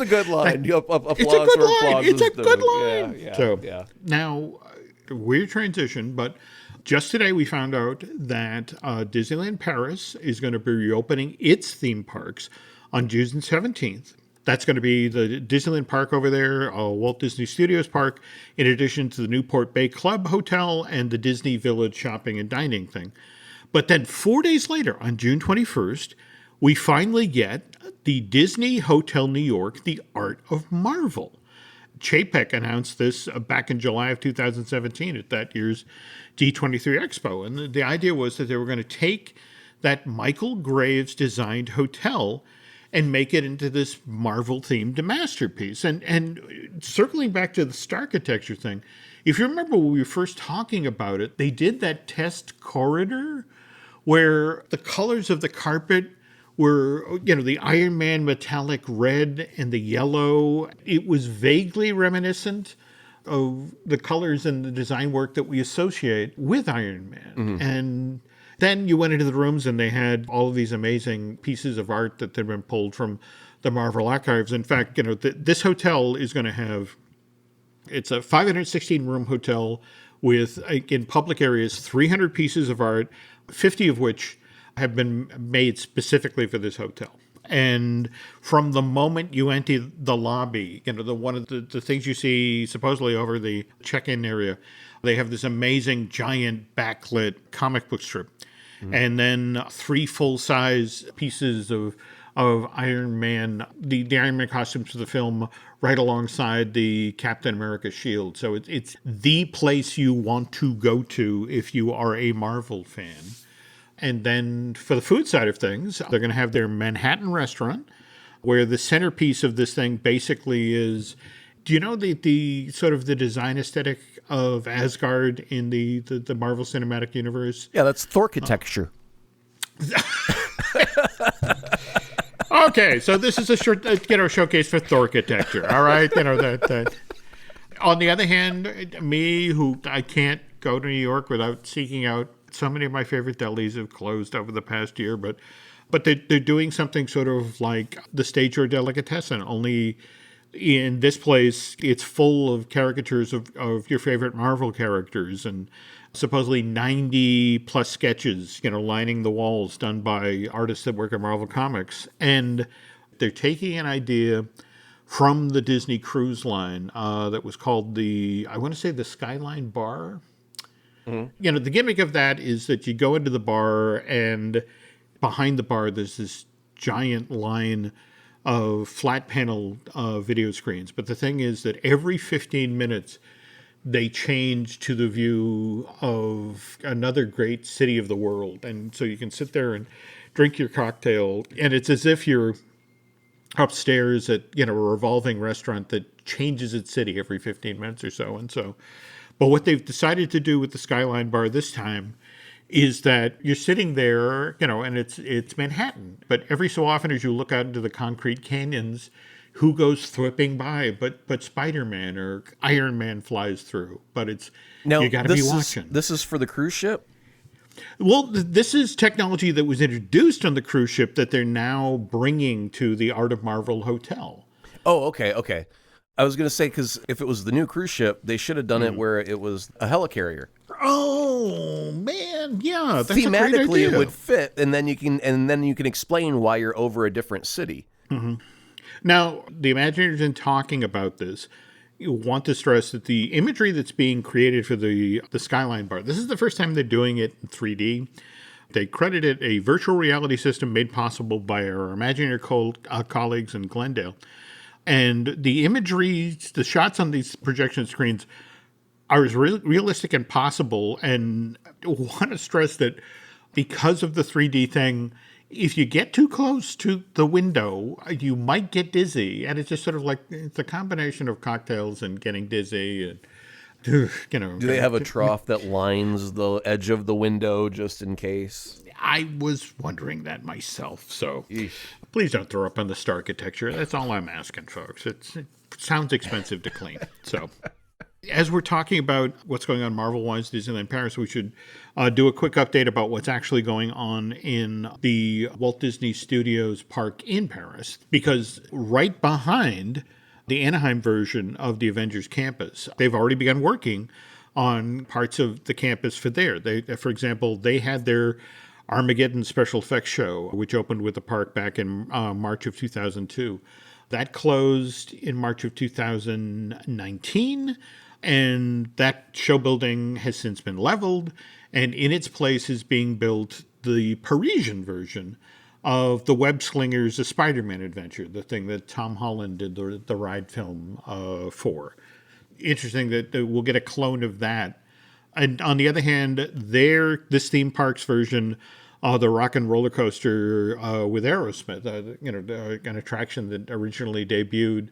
a good line. Applause it's a good for line. applause. It's a good line. Yeah. Now, weird transition, but just today we found out that Disneyland Paris is going to be reopening its theme parks on June 17th. That's going to be the Disneyland Park over there, Walt Disney Studios Park, in addition to the Newport Bay Club Hotel and the Disney Village shopping and dining thing. But then 4 days later, on June 21st, we finally get the Disney Hotel New York, The Art of Marvel. Chapek announced this back in July of 2017 at that year's D23 Expo. And the idea was that they were going to take that Michael Graves designed hotel and make it into this Marvel-themed masterpiece. And circling back to the Starkitecture thing, if you remember when we were first talking about it, they did that test corridor where the colors of the carpet were, the Iron Man metallic red and the yellow. It was vaguely reminiscent of the colors and the design work that we associate with Iron Man. Mm-hmm. And then you went into the rooms and they had all of these amazing pieces of art that had been pulled from the Marvel archives. In fact, this hotel is going to have, it's a 516-room hotel with, in public areas, 300 pieces of art, 50 of which have been made specifically for this hotel. And from the moment you enter the lobby, one of the things you see supposedly over the check-in area, they have this amazing giant backlit comic book strip. Mm-hmm. And then 3 full-size pieces of Iron Man, the Iron Man costumes for the film, right alongside the Captain America shield. So it's the place you want to go to if you are a Marvel fan. And then for the food side of things, they're going to have their Manhattan restaurant, where the centerpiece of this thing basically is, do you know the sort of the design aesthetic of Asgard in the Marvel Cinematic Universe? Yeah, that's Thorkitecture. Okay, so this is a short, showcase for Thorkitecture. All right, that. On the other hand, me, who I can't go to New York without seeking out. So many of my favorite delis have closed over the past year, but they're doing something sort of like the Stage Door Delicatessen, only in this place it's full of caricatures of your favorite Marvel characters and supposedly 90 plus sketches, lining the walls done by artists that work at Marvel Comics. And they're taking an idea from the Disney Cruise Line that was called the Skyline Bar. Mm-hmm. The gimmick of that is that you go into the bar and behind the bar there's this giant line of flat panel video screens. But the thing is that every 15 minutes they change to the view of another great city of the world. And so you can sit there and drink your cocktail, and it's as if you're upstairs at, a revolving restaurant that changes its city every 15 minutes or so. And so, but what they've decided to do with the Skyline Bar this time is that you're sitting there, and it's Manhattan. But every so often as you look out into the concrete canyons, who goes thripping by but Spider-Man or Iron Man flies through. But you got to be watching. This is for the cruise ship? Well, this is technology that was introduced on the cruise ship that they're now bringing to the Art of Marvel Hotel. Oh, okay. I was going to say, because if it was the new cruise ship, they should have done it where it was a helicarrier. Oh man, yeah, that's thematically a great idea. It would fit, and then you can explain why you're over a different city. Mm-hmm. Now, the Imagineers, in talking about this, want to stress that the imagery that's being created for the Skyline Bar, this is the first time they're doing it in 3D. They credit it a virtual reality system made possible by our Imagineer colleagues in Glendale. And the imagery, the shots on these projection screens are as realistic and possible. And I want to stress that because of the 3D thing, if you get too close to the window, you might get dizzy. And it's just sort of like it's a combination of cocktails and getting dizzy. And, Do they have a trough that lines the edge of the window just in case? I was wondering that myself. So please don't throw up on the star architecture. That's all I'm asking, folks. It sounds expensive to clean. So as we're talking about what's going on Marvel-wise, Disneyland Paris, we should do a quick update about what's actually going on in the Walt Disney Studios park in Paris. Because right behind the Anaheim version of the Avengers campus, they've already begun working on parts of the campus for there. For example, they had their Armageddon special effects show, which opened with the park back in March of 2002. That closed in March of 2019, and that show building has since been leveled, and in its place is being built the Parisian version of the Web Slingers, a Spider-Man adventure, the thing that Tom Holland did the ride film for. Interesting that we'll get a clone of that. And on the other hand, this theme park's version, the Rock and Roller Coaster with Aerosmith, an attraction that originally debuted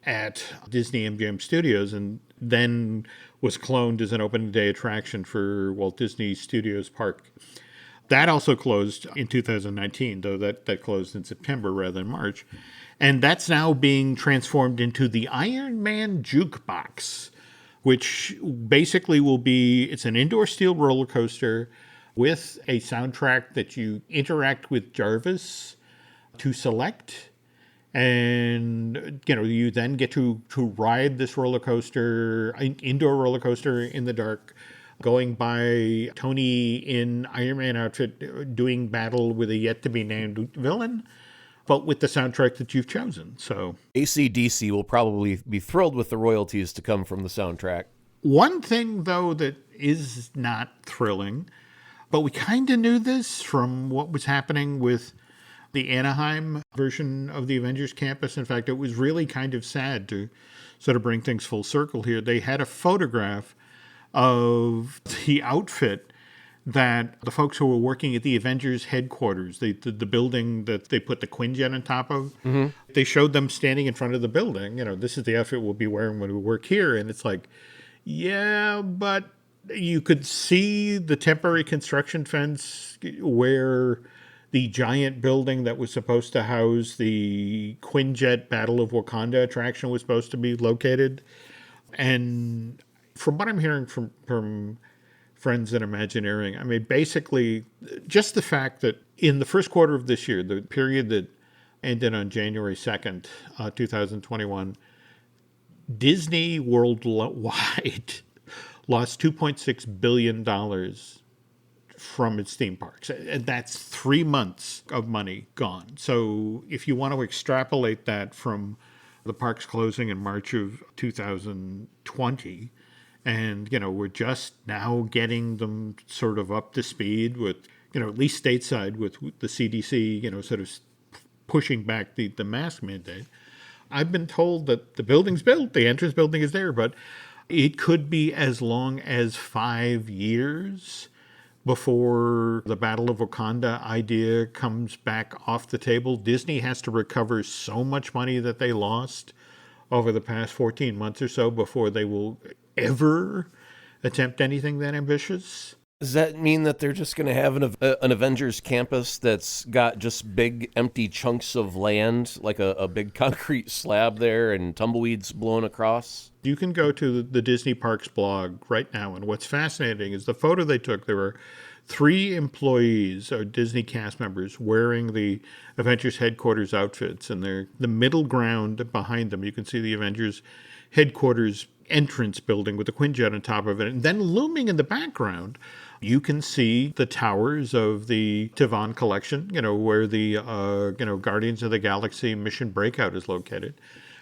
at Disney MGM Studios and then was cloned as an opening day attraction for Walt Disney Studios Park. That also closed in 2019, though that closed in September rather than March. And that's now being transformed into the Iron Man Jukebox, which basically it's an indoor steel roller coaster with a soundtrack that you interact with Jarvis to select. And, you then get to ride this roller coaster, indoor roller coaster in the dark, going by Tony in Iron Man outfit, doing battle with a yet-to-be-named villain, but with the soundtrack that you've chosen. So AC/DC will probably be thrilled with the royalties to come from the soundtrack. One thing, though, that is not thrilling, but we kind of knew this from what was happening with the Anaheim version of the Avengers Campus. In fact, it was really kind of sad to sort of bring things full circle here. They had a photograph of the outfit that the folks who were working at the Avengers headquarters, the building that they put the Quinjet on top of, they showed them standing in front of the building. This is the outfit we'll be wearing when we work here. And it's like, yeah, but you could see the temporary construction fence where the giant building that was supposed to house the Quinjet Battle of Wakanda attraction was supposed to be located. And from what I'm hearing from friends in Imagineering, I mean, basically, just the fact that in the first quarter of this year, the period that ended on January 2nd, 2021, Disney worldwide lost $2.6 billion from its theme parks. And that's 3 months of money gone. So if you want to extrapolate that from the parks closing in March of 2020, and, we're just now getting them sort of up to speed with, at least stateside with the CDC, sort of pushing back the mask mandate. I've been told that the building's built, the entrance building is there, but it could be as long as 5 years before the Battle of Wakanda idea comes back off the table. Disney has to recover so much money that they lost over the past 14 months or so before they will ever attempt anything that ambitious. Does that mean that they're just going to have an Avengers campus that's got just big empty chunks of land, like a big concrete slab there and tumbleweeds blown across? You can go to the Disney Parks blog right now, and what's fascinating is the photo they took. There were 3 employees or Disney cast members wearing the Avengers headquarters outfits, and they're the middle ground behind them. You can see the Avengers headquarters entrance building with the Quinjet on top of it, and then looming in the background, you can see the towers of the Tivan collection, where the Guardians of the Galaxy Mission Breakout is located.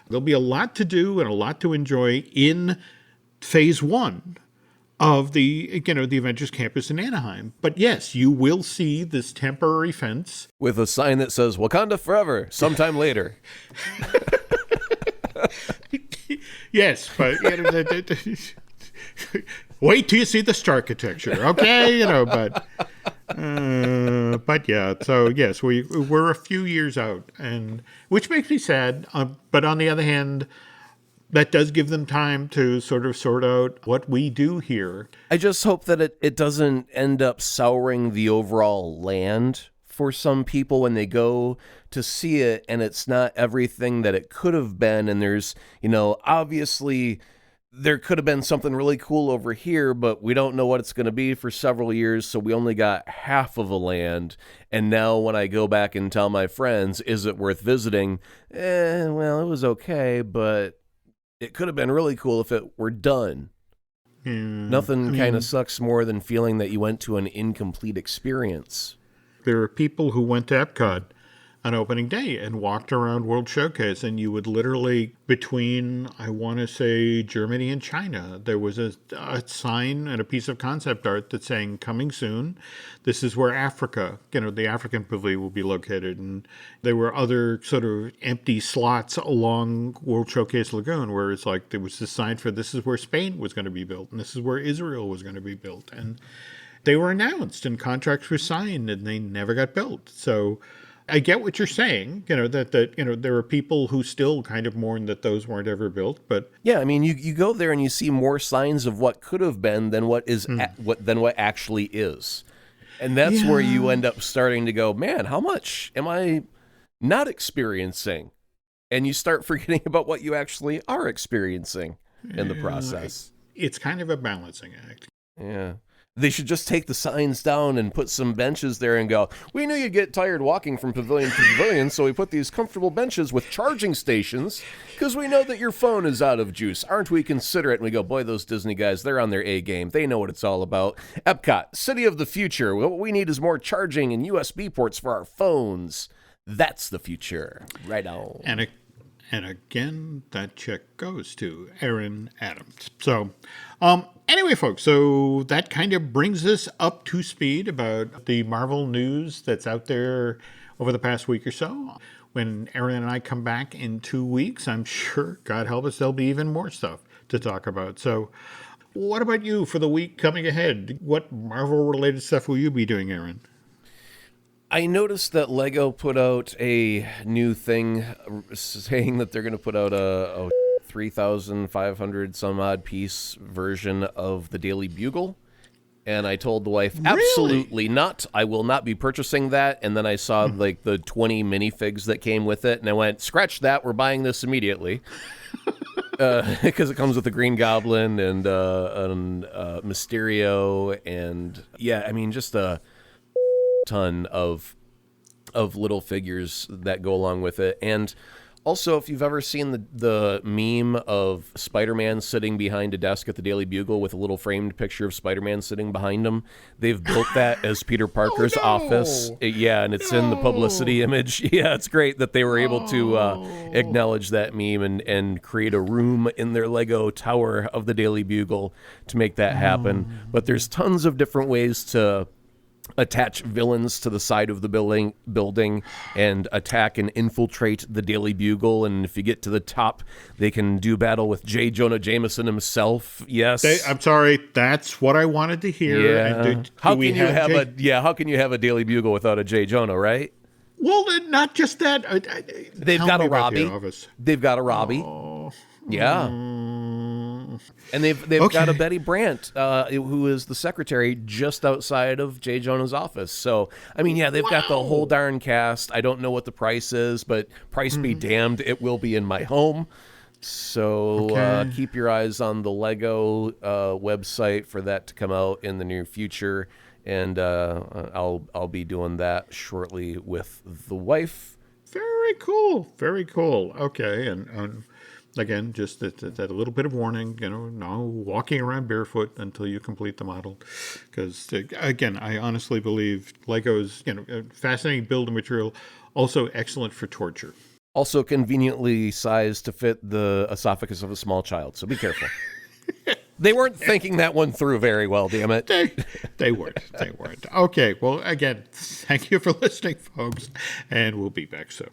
There'll be a lot to do and a lot to enjoy in phase 1 of the Avengers campus in Anaheim. But yes, you will see this temporary fence with a sign that says Wakanda forever, sometime later. Yes, but wait till you see the star architecture, okay? But But yeah, so yes, we're a few years out, and which makes me sad. But on the other hand, that does give them time to sort of sort out what we do here. I just hope that it doesn't end up souring the overall land for some people when they go to see it, and it's not everything that it could have been. And there's, obviously there could have been something really cool over here, but we don't know what it's going to be for several years, so we only got half of a land. And now when I go back and tell my friends, is it worth visiting? Well, it was okay, but it could have been really cool if it were done. Nothing kind of sucks more than feeling that you went to an incomplete experience. There are people who went to Epcot on opening day and walked around World Showcase, and you would literally, between, I want to say, Germany and China, there was a sign and a piece of concept art that's saying, coming soon, this is where Africa, the African pavilion will be located. And there were other sort of empty slots along World Showcase Lagoon where it's like there was this sign for this is where Spain was going to be built, and this is where Israel was going to be built. And they were announced and contracts were signed and they never got built. So I get what you're saying, that there are people who still kind of mourn that those weren't ever built, but yeah, I mean, you go there and you see more signs of what could have been than what is what actually is, and that's where you end up starting to go, man, how much am I not experiencing? And you start forgetting about what you actually are experiencing in the process. It's kind of a balancing act. Yeah. They should just take the signs down and put some benches there and go, we knew you'd get tired walking from pavilion to pavilion, so we put these comfortable benches with charging stations because we know that your phone is out of juice. Aren't we considerate? And we go, boy, those Disney guys, they're on their A game. They know what it's all about. Epcot, city of the future. What we need is more charging and USB ports for our phones. That's the future. Right on. And again, that check goes to Aaron Adams. So, anyway, folks, so that kind of brings us up to speed about the Marvel news that's out there over the past week or so. When Aaron and I come back in 2 weeks, I'm sure, God help us, there'll be even more stuff to talk about. So, what about you for the week coming ahead? What Marvel-related stuff will you be doing, Aaron? I noticed that Lego put out a new thing saying that they're going to put out a 3,500 some odd piece version of the Daily Bugle. And I told the wife, absolutely not. I will not be purchasing that. And then I saw like the 20 minifigs that came with it. And I went, scratch that. We're buying this immediately. Because it comes with the Green Goblin and Mysterio. And yeah, I mean, just a ton of little figures that go along with it. And also, if you've ever seen the meme of Spider-Man sitting behind a desk at the Daily Bugle with a little framed picture of Spider-Man sitting behind him, they've built that as Peter Parker's office. And it's in the publicity image. Yeah, it's great that they were able to acknowledge that meme and create a room in their Lego tower of the Daily Bugle to make that happen. But there's tons of different ways to attach villains to the side of the building and attack and infiltrate the Daily Bugle. And if you get to the top, they can do battle with J. Jonah Jameson himself. Yes. I'm sorry. That's what I wanted to hear. Yeah. And how can you have a Daily Bugle without a J. Jonah, right? Well, not just that. They've got a Robbie. They've got a Robbie. Yeah. And they've got a Betty Brant, who is the secretary just outside of J. Jonah's office. So, I mean, yeah, they've got the whole darn cast. I don't know what the price is, but price be damned, it will be in my home. So keep your eyes on the Lego website for that to come out in the near future. And I'll be doing that shortly with the wife. Very cool. Very cool. Okay. And again, just that a little bit of warning, no walking around barefoot until you complete the model. Because, again, I honestly believe Lego's, fascinating building material, also excellent for torture. Also conveniently sized to fit the esophagus of a small child, so be careful. They weren't thinking that one through very well, damn it. They weren't. Okay, well, again, thank you for listening, folks, and we'll be back soon.